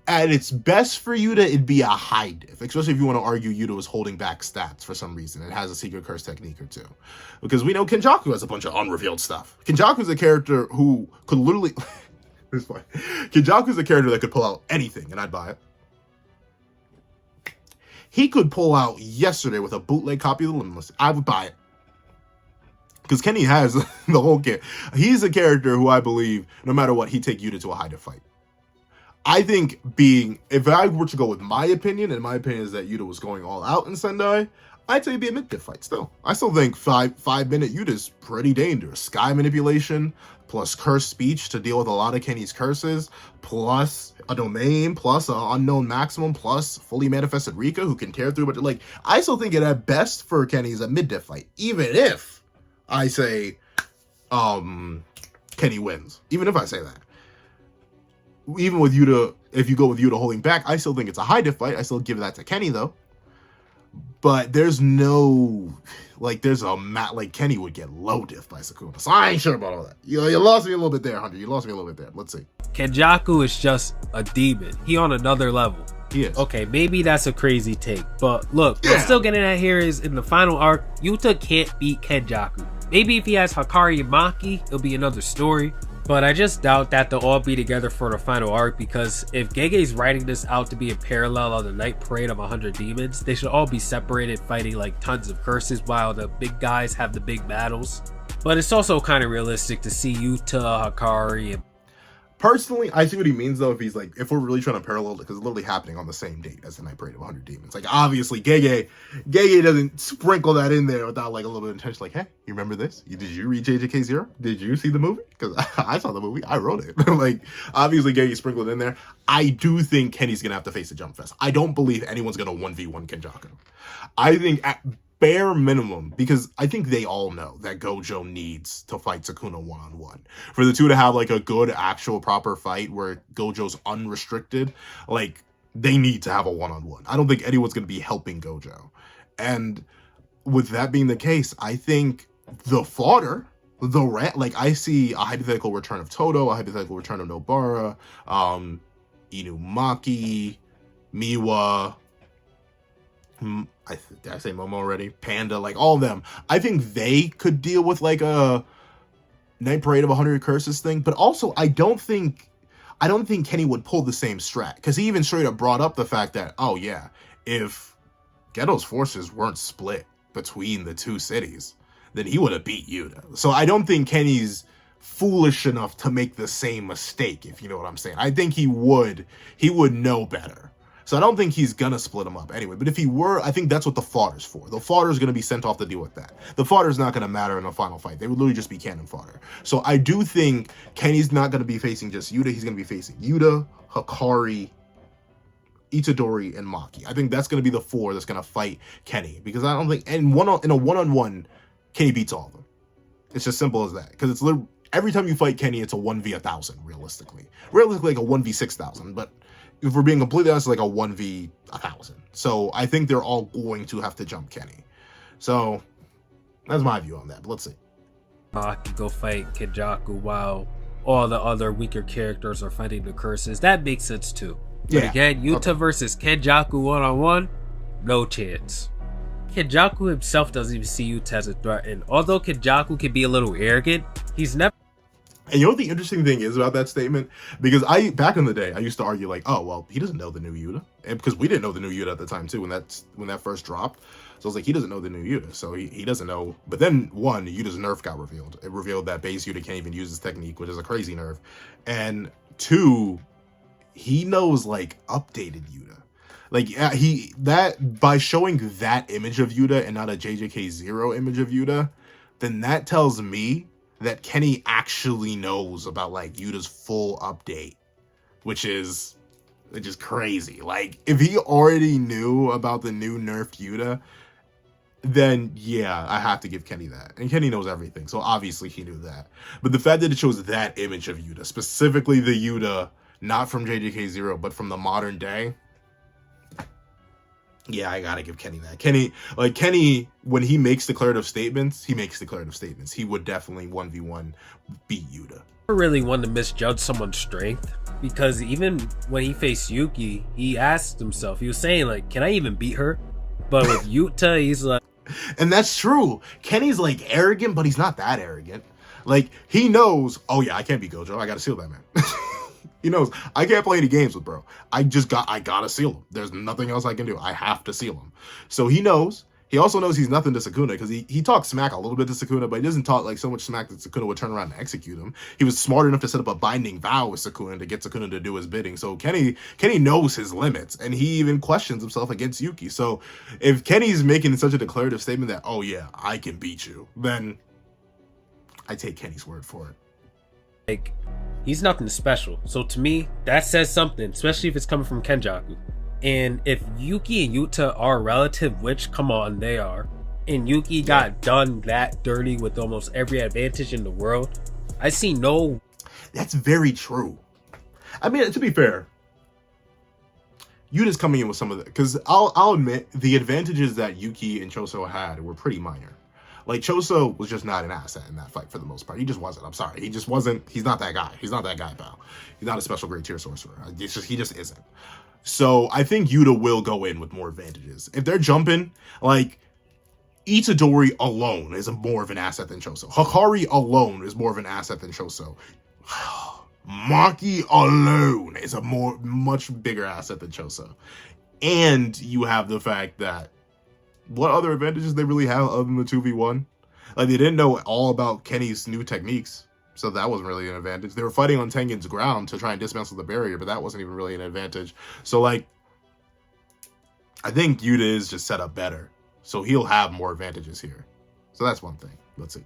at its best for Yuta, it'd be a high diff, especially if you want to argue Yuta was holding back stats for some reason. It has a secret curse technique or two. Because we know Kenjaku has a bunch of unrevealed stuff. Kenjaku's a character who could literally... This point. Kenjaku's a character that could pull out anything, and I'd buy it. He could pull out yesterday with a bootleg copy of the Limitless. I would buy it. Because Kenny has the whole kit. He's a character who I believe, no matter what, he'd take Yuta to a high diff fight. I think if I were to go with my opinion, and my opinion is that Yuta was going all out in Sendai, I'd say it'd be a mid-diff fight still. I still think 5-minute Yuta's pretty dangerous. Sky Manipulation, plus Curse Speech to deal with a lot of Kenny's curses, plus a domain, plus an unknown maximum, plus fully manifested Rika who can tear through. But like, I still think it at best for Kenny is a mid-diff fight, even if I say Kenny wins. Even if I say that. Even with Yuta, if you go with Yuta holding back, I still think it's a high diff fight. I still give that to Kenny though. But there's no, like, like, Kenny would get low diff by Sukuna. So I ain't sure about all that. You lost me a little bit there, Hunter. You lost me a little bit there. Let's see. Kenjaku is just a demon. He on another level. He is. Okay, maybe that's a crazy take. But look, what I'm still getting at here is in the final arc, Yuta can't beat Kenjaku. Maybe if he has Hakari and Maki, it'll be another story. But I just doubt that they'll all be together for the final arc, because if Gege's writing this out to be in parallel of the night parade of 100 demons, they should all be separated fighting like tons of curses while the big guys have the big battles. But it's also kind of realistic to see Yuta, Hakari, and Personally, I see what he means though. If he's like, if we're really trying to parallel it, because it's literally happening on the same date as the Night Parade of 100 Demons. Like, obviously, Gege doesn't sprinkle that in there without like a little bit of intention. Like, hey, you remember this? Did you read JJK Zero? Did you see the movie? Because I saw the movie. I wrote it. Like, obviously, Gege sprinkled it in there. I do think Kenny's gonna have to face a jump fest. I don't believe anyone's gonna 1v1 Kenjaku. I think at bare minimum, because I think they all know that Gojo needs to fight Sukuna one-on-one. For the two to have like a good, actual, proper fight where Gojo's unrestricted, like, they need to have a one-on-one. I don't think anyone's going to be helping Gojo. And with that being the case, I think the fodder, like, I see a hypothetical return of Todo, a hypothetical return of Nobara, Inumaki, Miwa, did I say Momo already? Panda, like all of them. I think they could deal with like a Night Parade of 100 Curses thing, but also I don't think Kenny would pull the same strat, because he even straight up brought up the fact that, oh yeah, if Geto's forces weren't split between the two cities, then he would have beat Yuta. So I don't think Kenny's foolish enough to make the same mistake, if you know what I'm saying. I think he would know better. So I don't think he's gonna split them up anyway. But if he were, I think that's what the fodder's for. The fodder's gonna be sent off to deal with that. The fodder's not gonna matter in the final fight. They would literally just be cannon fodder. So I do think Kenny's not gonna be facing just Yuta. He's gonna be facing Yuta, Hikari, Itadori, and Maki. I think that's gonna be the four that's gonna fight Kenny, because I don't think in a one-on-one, Kenny beats all of them. It's just simple as that. Because it's literally, every time you fight Kenny, it's a 1v1,000 realistically. Realistically, like a 1v6,000, but if we're being completely honest, like a 1v1,000. So I think they're all going to have to jump Kenny. So that's my view on that. But let's see. Maki go fight Kenjaku while all the other weaker characters are fighting the curses. That makes sense too. But again, Yuta versus Kenjaku one-on-one, no chance. Kenjaku himself doesn't even see Yuta as a threat, and although Kenjaku can be a little arrogant, he's never. And you know what the interesting thing is about that statement? Because back in the day, I used to argue like, oh, well, he doesn't know the new Yuta. And because we didn't know the new Yuta at the time too, when that first dropped. So I was like, he doesn't know the new Yuta. So he doesn't know. But then one, Yuta's nerf got revealed. It revealed that base Yuta can't even use his technique, which is a crazy nerf. And two, he knows like updated Yuta. Like by showing that image of Yuta and not a JJK Zero image of Yuta, then that tells me that Kenny actually knows about like Yuta's full update, which is crazy. Like, if he already knew about the new nerfed Yuta, then yeah, I have to give Kenny that. And Kenny knows everything, so obviously he knew that. But the fact that it shows that image of Yuta, specifically the Yuta not from JJK Zero but from the modern day, yeah, I gotta give Kenny that. Kenny, when he makes declarative statements, he would definitely 1v1 beat Yuta. I really want to misjudge someone's strength, because even when he faced Yuki, he asked himself, he was saying like, can I even beat her? But with Yuta, he's like, and that's true. Kenny's like arrogant, but he's not that arrogant. Like, he knows, oh yeah, I can't beat Gojo. I gotta seal that man. He knows, I can't play any games with bro. I gotta seal him. There's nothing else I can do. I have to seal him. So he knows. He also knows he's nothing to Sukuna, because he talks smack a little bit to Sukuna, but he doesn't talk like so much smack that Sukuna would turn around and execute him. He was smart enough to set up a binding vow with Sukuna to get Sukuna to do his bidding. So Kenny knows his limits, and he even questions himself against Yuki. So if Kenny's making such a declarative statement that, oh yeah, I can beat you, then I take Kenny's word for it. Like, he's nothing special. So to me, that says something, especially if it's coming from Kenjaku. And if Yuki and Yuta are relative, which, come on, they are, and Yuki got done that dirty with almost every advantage in the world, I see no... That's very true. I mean, to be fair, Yuta's coming in with some of the... Because I'll admit, the advantages that Yuki and Choso had were pretty minor. Like, Choso was just not an asset in that fight for the most part. He just wasn't. I'm sorry. He just wasn't. He's not that guy. He's not that guy, pal. He's not a special grade tier sorcerer. He just isn't. So I think Yuta will go in with more advantages. If they're jumping, like, Itadori alone is more of an asset than Choso. Hikari alone is more of an asset than Choso. Maki alone is a much bigger asset than Choso. And you have the fact that what other advantages they really have other than the 2v1? Like, they didn't know all about Kenny's new techniques. So that wasn't really an advantage. They were fighting on Tengen's ground to try and dismantle the barrier, but that wasn't even really an advantage. So, like, I think Yuta is just set up better. So he'll have more advantages here. So that's one thing. Let's see.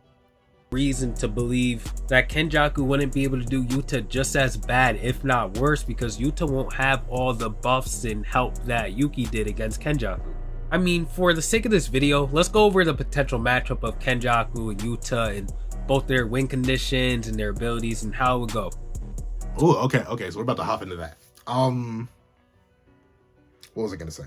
Reason to believe that Kenjaku wouldn't be able to do Yuta just as bad, if not worse, because Yuta won't have all the buffs and help that Yuki did against Kenjaku. I mean, for the sake of this video, let's go over the potential matchup of Kenjaku and Yuta and both their win conditions and their abilities and how it would go. Oh, okay, so we're about to hop into that. What was I gonna say?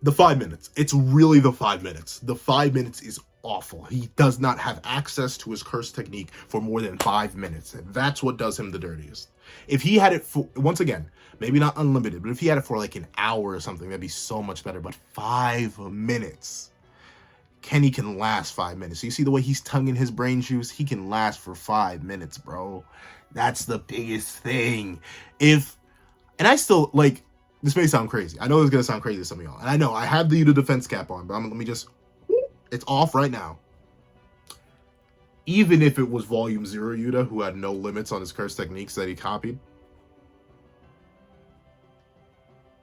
The 5 minutes. It's really the 5 minutes. The 5 minutes is awful. He does not have access to his curse technique for more than 5 minutes. And that's what does him the dirtiest. If he had it for, once again, maybe not unlimited, but if he had it for like an hour or something, that'd be so much better. But 5 minutes. Kenny can last 5 minutes. So you see the way he's tonguing his brain juice? He can last for 5 minutes, bro. That's the biggest thing. And I still, like, this may sound crazy. I know it's going to sound crazy to some of y'all. And I know I have the Yuta defense cap on, but let me just, it's off right now. Even if it was Volume 0 Yuta, who had no limits on his curse techniques that he copied,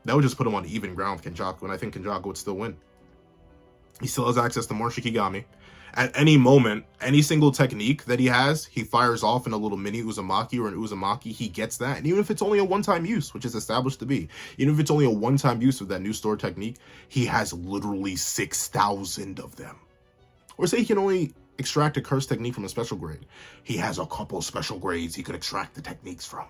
that would just put him on even ground with Kenjaku, and I think Kenjaku would still win. He still has access to more Shikigami. At any moment, any single technique that he has, he fires off in a little mini Uzumaki or an Uzumaki, he gets that. And even if it's only a one-time use, which is established to be, even if it's only a one-time use of that new store technique, he has literally 6,000 of them. Or say he can only extract a curse technique from a special grade. He has a couple special grades he could extract the techniques from.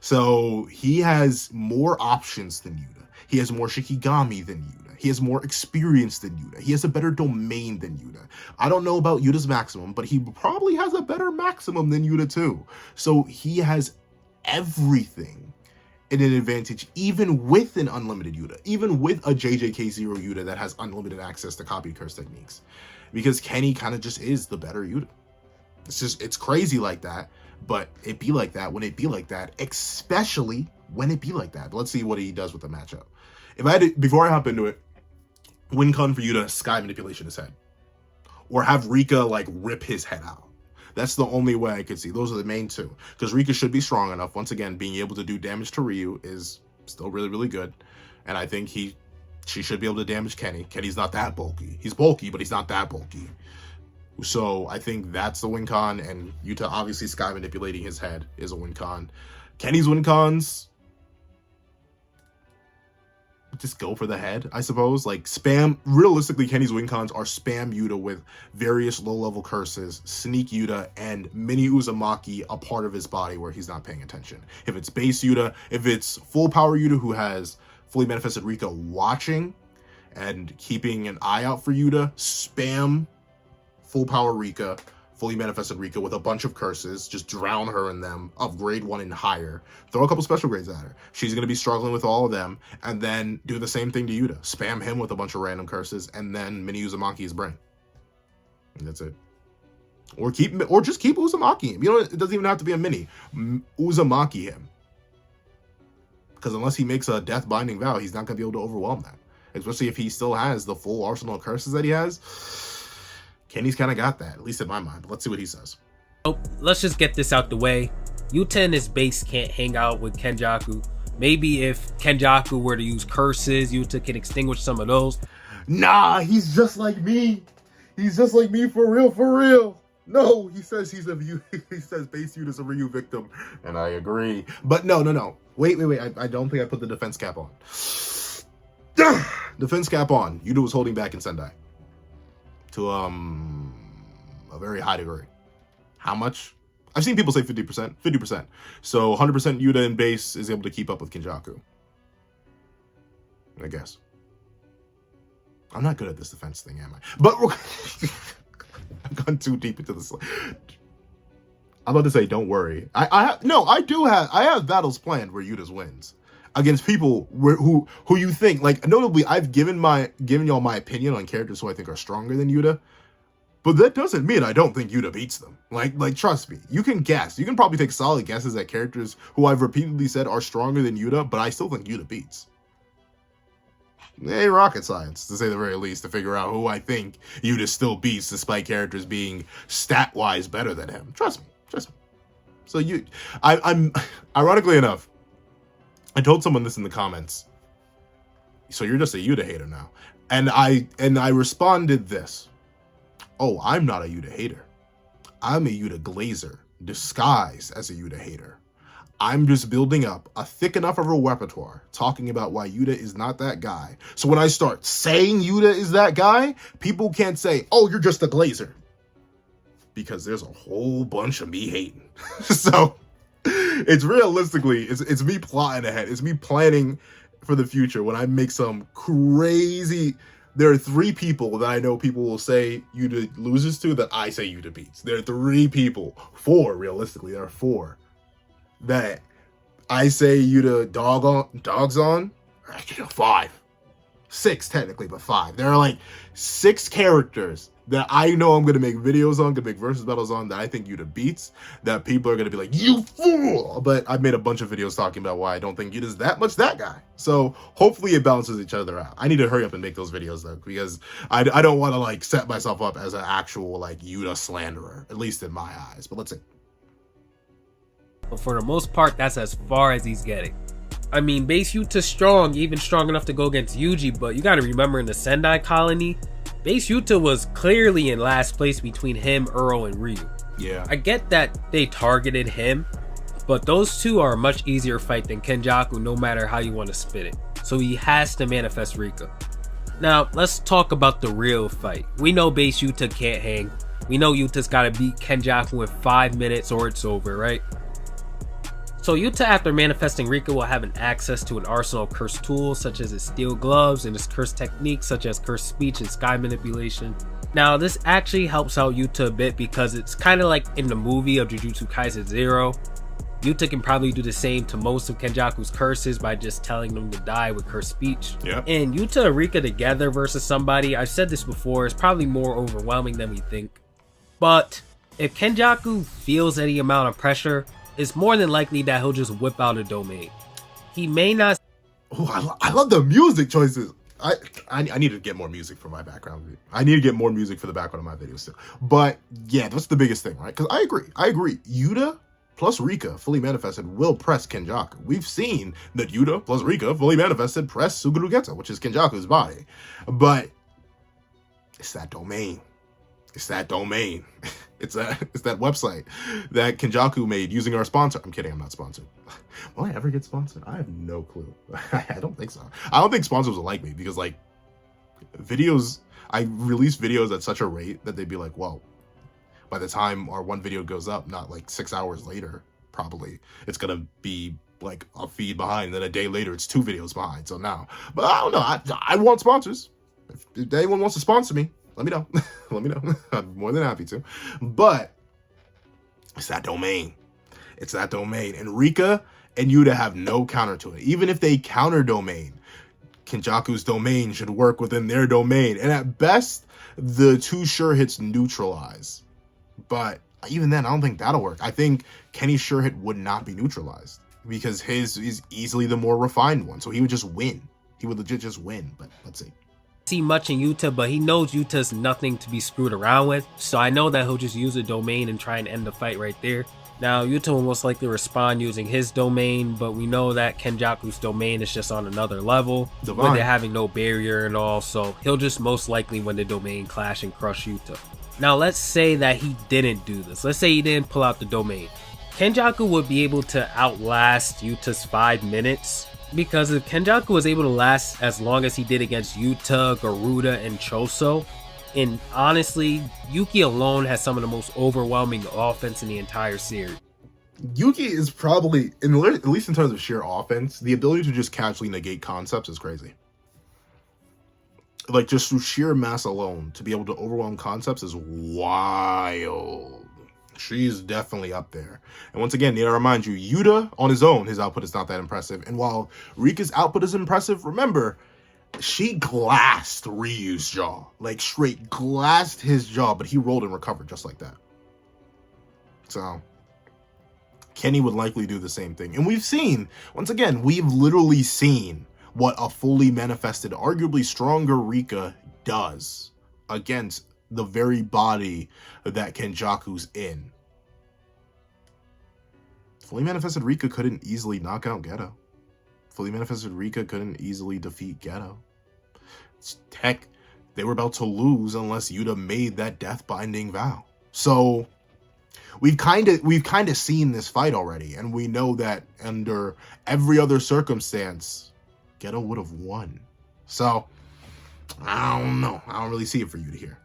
So he has more options than Yuta. He has more Shikigami than Yuta. He has more experience than Yuta. He has a better domain than Yuta. I don't know about Yuta's maximum, but he probably has a better maximum than Yuta too. So he has everything in an advantage, even with an unlimited Yuta, even with a JJK0 Yuta that has unlimited access to copied curse techniques. Because Kenny kind of just is the better Yuta. It's crazy like that, but it be like that when it be like that, especially when it be like that. But let's see what he does with the matchup. If I had to, before I hop into it, win con for Yuta, sky manipulation his head. Or have Rika, like, rip his head out. That's the only way I could see. Those are the main two. Because Rika should be strong enough. Once again, being able to do damage to Ryu is still really, really good. And I think she should be able to damage Kenny. Kenny's not that bulky. He's bulky, but he's not that bulky. So I think that's the win con. And Yuta, obviously, sky manipulating his head is a win con. Kenny's win cons, just go for the head, I suppose. Like, spam, realistically, Kenny's win cons are spam Yuta with various low-level curses, sneak Yuta, and mini Uzumaki a part of his body where he's not paying attention. If it's base Yuta, if it's full power Yuta who has fully manifested Rika watching and keeping an eye out for Yuta, spam full power Rika, fully manifested Rika with a bunch of curses, just drown her in them of grade 1 and higher. Throw a couple special grades at her. She's going to be struggling with all of them, and then do the same thing to Yuta. Spam him with a bunch of random curses, and then mini Uzumaki his brain. And that's it. Or just keep Uzumaki him. You know, it doesn't even have to be a mini. Uzumaki him. Because unless he makes a death binding vow, he's not going to be able to overwhelm that. Especially if he still has the full arsenal of curses that he has. Kenny's kind of got that, at least in my mind. But let's see what he says. So let's just get this out the way. Yuta and his base can't hang out with Kenjaku. Maybe if Kenjaku were to use curses, Yuta can extinguish some of those. Nah, he's just like me. He's just like me for real, for real. No, he says he says base Yuta's a Ryu victim. And I agree. But no. Wait. I don't think I put the defense cap on. Defense cap on. Yuta was holding back in Sendai. To a very high degree. How much? I've seen people say 50%. 50%. So 100% Yuta in base is able to keep up with Kenjaku. I guess. I'm not good at this defense thing, am I? But I've gone too deep into this. I'm about to say, don't worry. I have battles planned where Yuta wins against people who you think, like, notably, I've given y'all my opinion on characters who I think are stronger than Yuta, but that doesn't mean I don't think Yuta beats them. Like trust me, you can guess. You can probably take solid guesses at characters who I've repeatedly said are stronger than Yuta, but I still think Yuta beats. It ain't rocket science, to say the very least, to figure out who I think Yuta still beats, despite characters being stat-wise better than him. Trust me. So I'm ironically enough, I told someone this in the comments. So you're just a Yuta hater now, and I responded this. Oh, I'm not a Yuta hater. I'm a Yuta glazer disguised as a Yuta hater. I'm just building up a thick enough of a repertoire talking about why Yuta is not that guy. So when I start saying Yuta is that guy, people can't say, oh, you're just a glazer. Because there's a whole bunch of me hating. So it's realistically, it's me plotting ahead. It's me planning for the future when I make some crazy... There are 3 people that I know people will say Yuta loses to that I say Yuta beats. There are 3 people. 4, realistically. There are 4. That I say Yuta dogs on. 5. 6 technically, but 5. There are like 6 characters that I know I'm gonna make videos on, gonna make versus battles on, that I think Yuta beats, that people are gonna be like, you fool! But I've made a bunch of videos talking about why I don't think Yuta's that much that guy. So hopefully it balances each other out. I need to hurry up and make those videos though, because I don't want to like set myself up as an actual like Yuta slanderer, at least in my eyes. But let's see. But for the most part, that's as far as he's getting. I mean, base Yuta's strong, even strong enough to go against Yuji, but you gotta remember in the Sendai colony, base Yuta was clearly in last place between him, Earl, and Ryu. Yeah. I get that they targeted him, but those 2 are a much easier fight than Kenjaku no matter how you want to spit it. So he has to manifest Rika. Now, let's talk about the real fight. We know base Yuta can't hang. We know Yuta's gotta beat Kenjaku in 5 minutes or it's over, right? So Yuta, after manifesting Rika, will have an access to an arsenal of cursed tools such as his steel gloves and his cursed techniques such as cursed speech and sky manipulation. Now this actually helps out Yuta a bit because it's kind of like in the movie of Jujutsu Kaisen 0. Yuta can probably do the same to most of Kenjaku's curses by just telling them to die with cursed speech. Yeah. And Yuta and Rika together versus somebody, I've said this before, is probably more overwhelming than we think. But if Kenjaku feels any amount of pressure, it's more than likely that he'll just whip out a domain. He may not... Oh, I love the music choices. I need to get more music for my background. I need to get more music for the background of my videos too. But yeah, that's the biggest thing, right? Because I agree. Yuta plus Rika fully manifested will press Kenjaku. We've seen that Yuta plus Rika fully manifested press Suguru Geta, which is Kenjaku's body. But it's that domain. It's that website that Kenjaku made using our sponsor. I'm kidding, I'm not sponsored. Will I ever get sponsored? I have no clue. I don't think so. I don't think sponsors will like me because like videos, I release videos at such a rate that they'd be like, well, by the time our one video goes up, not like 6 hours later, probably, it's gonna be like a feed behind. Then a day later, it's 2 videos behind. So now, but I don't know. I want sponsors. If anyone wants to sponsor me, let me know. Let me know. I'm more than happy to. But it's that domain. It's that domain. And Rika and Yuta have no counter to it. Even if they counter domain, Kenjaku's domain should work within their domain. And at best, the 2 sure hits neutralize. But even then, I don't think that'll work. I think Kenny's sure hit would not be neutralized because his is easily the more refined one. So he would just win. He would legit just win. But let's see. See much in Yuta, but he knows Yuta's nothing to be screwed around with, so I know that he'll just use a domain and try and end the fight right there. Now Yuta will most likely respond using his domain, but we know that Kenjaku's domain is just on another level, with it having no barrier and all, so he'll just most likely win the domain clash and crush Yuta. Now let's say that he didn't do this. Let's say he didn't pull out the domain. Kenjaku would be able to outlast Yuta's 5 minutes. Because if Kenjaku was able to last as long as he did against Yuta, Garuda, and Choso, and honestly, Yuki alone has some of the most overwhelming offense in the entire series. Yuki is probably, at least in terms of sheer offense, the ability to just casually negate concepts is crazy. Like, just through sheer mass alone, to be able to overwhelm concepts is wild. She's definitely up there. And once again, need to remind you, Yuta on his own, his output is not that impressive. And while Rika's output is impressive, remember, she glassed Ryu's jaw. Like, straight glassed his jaw, but he rolled and recovered just like that. So, Kenny would likely do the same thing. And we've seen, once again, we've literally seen what a fully manifested, arguably stronger Rika does against the very body that Kenjaku's in. Fully manifested Rika couldn't easily knock out Geto. Fully manifested Rika couldn't easily defeat Geto. Heck, they were about to lose unless Yuta made that death binding vow. So we've kind of seen this fight already, and we know that under every other circumstance, Geto would have won. So I don't know. I don't really see it for Yuta here.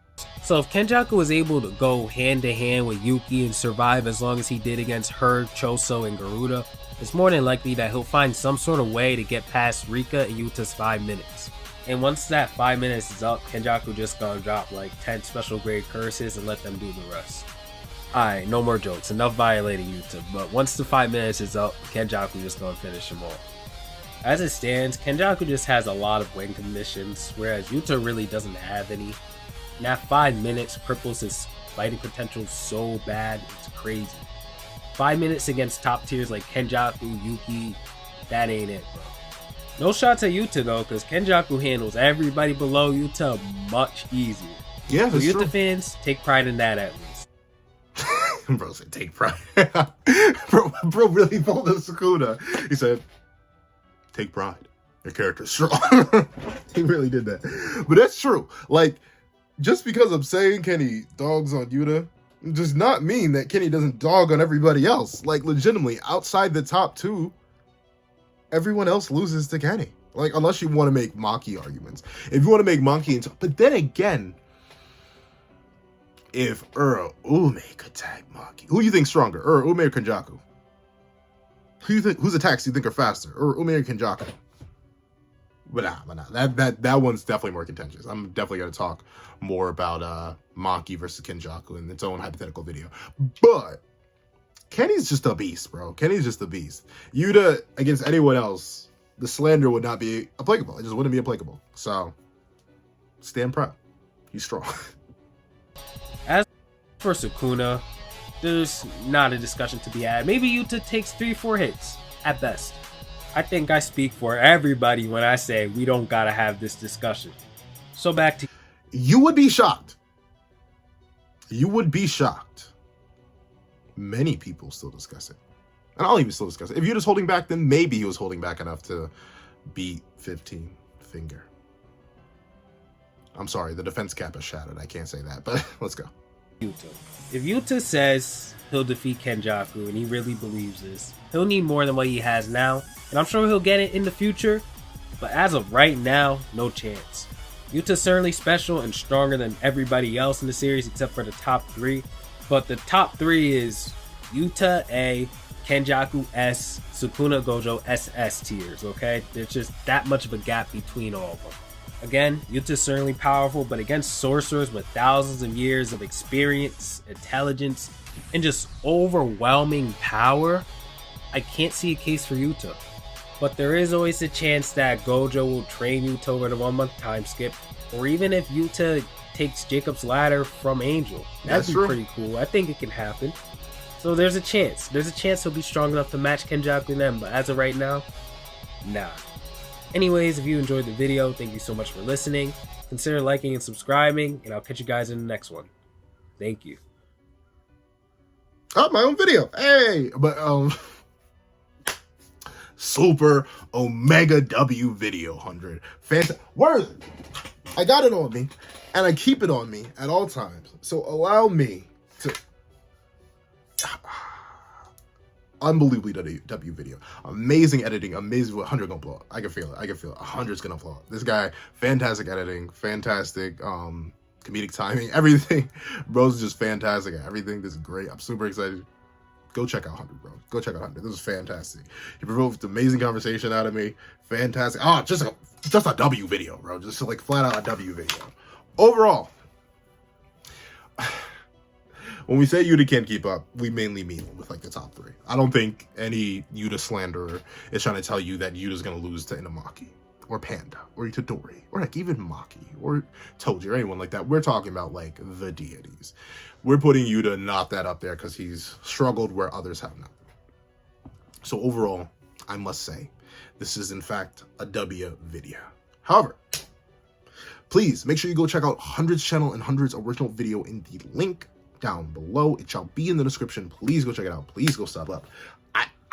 So if Kenjaku was able to go hand to hand with Yuki and survive as long as he did against her, Choso, and Garuda, it's more than likely that he'll find some sort of way to get past Rika and Yuta's 5 minutes. And once that 5 minutes is up, Kenjaku just gonna drop like 10 special grade curses and let them do the rest. Alright, no more jokes, enough violating Yuta, but once the 5 minutes is up, Kenjaku just gonna finish him off. As it stands, Kenjaku just has a lot of win conditions, whereas Yuta really doesn't have any. And that 5 minutes cripples his fighting potential so bad, it's crazy. 5 minutes against top tiers like Kenjaku, Yuki, that ain't it, bro. No shots at Yuta though, because Kenjaku handles everybody below Yuta much easier. Yeah, so Yuta fans, take pride in that at least. Bro said take pride. bro really told us Sukuna. He said, take pride. Your character's strong. He really did that. But that's true. Like, just because I'm saying Kenny dogs on Yuta does not mean that Kenny doesn't dog on everybody else. Like, legitimately, outside the top two, everyone else loses to Kenny. Like, unless you want to make Maki arguments. If you want to make Maki, but then again, if Ume could tag Maki, who you think stronger, Ume or Kenjaku? Whose attacks do you think are faster, Ume or Kenjaku? But nah. That one's definitely more contentious. I'm definitely gonna talk more about Maki versus Kenjaku in its own hypothetical video. But Kenny's just a beast, bro. Kenny's just a beast. Yuta against anyone else, the slander would not be applicable. It just wouldn't be applicable. So stand proud. He's strong. As for Sukuna, there's not a discussion to be had. Maybe Yuta takes 3-4 hits at best. I think I speak for everybody when I say we don't gotta have this discussion. So back to... You would be shocked. You would be shocked. Many people still discuss it. And I'll even still discuss it. If Yuta's holding back, then maybe he was holding back enough to beat 15 Finger. I'm sorry, the defense cap is shattered. I can't say that, but let's go. Yuta. If Yuta says he'll defeat Kenjaku and he really believes this, he'll need more than what he has now, and I'm sure he'll get it in the future, but as of right now, no chance. Yuta's certainly special and stronger than everybody else in the series except for the top 3, but the top 3 is Yuta A, Kenjaku S, Sukuna Gojo SS tiers, okay? There's just that much of a gap between all of them. Again, Yuta's certainly powerful, but against sorcerers with thousands of years of experience, intelligence, and just overwhelming power, I can't see a case for Yuta. But there is always a chance that Gojo will train Yuta over the 1 month time skip, or even if Yuta takes Jacob's ladder from Angel. That'd be pretty cool. I think it can happen. So there's a chance. There's a chance he'll be strong enough to match Kenjaku and them, but as of right now, nah. Anyways, if you enjoyed the video, thank you so much for listening. Consider liking and subscribing, and I'll catch you guys in the next one. Thank you. Oh, my own video. Hey, but Super Omega W video 100. Fantastic. Where is it? I got it on me, and I keep it on me at all times. So allow me to... Unbelievably W video. Amazing editing. Amazing. 100 gonna blow up. I can feel it. I can feel it. 100's gonna blow up. This guy, fantastic editing. Fantastic comedic timing. Everything. Bro's just fantastic at everything. This is great. I'm super excited. Go check out 100, bro. Go check out 100. This is fantastic. He provoked amazing conversation out of me. Fantastic. Oh, just a W video, bro. Just like flat out a W video. Overall, when we say Yuta can't keep up, we mainly mean with like the top 3. I don't think any Yuta slanderer is trying to tell you that Yuta's gonna lose to Inamaki or Panda or Itadori or like even Maki or Toji or anyone like that. We're talking about like the deities. We're putting Yuta not that up there because he's struggled where others have not. So overall, I must say, this is in fact a W video. However, please make sure you go check out Hundreds channel and Hundreds original video in the link down below. It shall be in the description. Please go check it out. Please go sub up.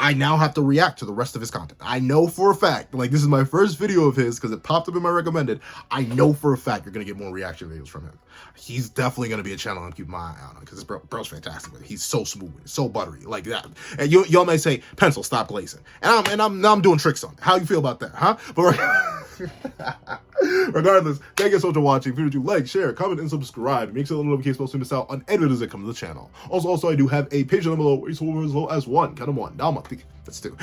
I now have to react to the rest of his content. I know for a fact, like, this is my first video of his because it popped up in my recommended. I know for a fact you're going to get more reaction videos from him. He's definitely going to be a channel I'm keeping my eye on because this bro's fantastic. He's so smooth, so buttery, like that. And y'all may say, pencil, stop glazing. And I'm doing tricks on it. How you feel about that, huh? But regardless, thank you so much for watching. If you like, share, comment, and subscribe. Make sure the notification bell so you miss out on any videos that come to the channel. Also, I do have a page down below where you support as low as one. Count them one. Now I'm up. That's two.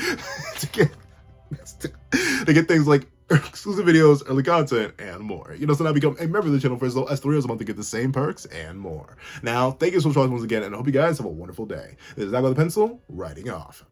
to get things like exclusive videos, early content, and more. So now become a member of the channel for as low as $3 a month to get the same perks and more. Now, thank you so much for watching once again, and I hope you guys have a wonderful day. This is Zach with the Pencil, writing off.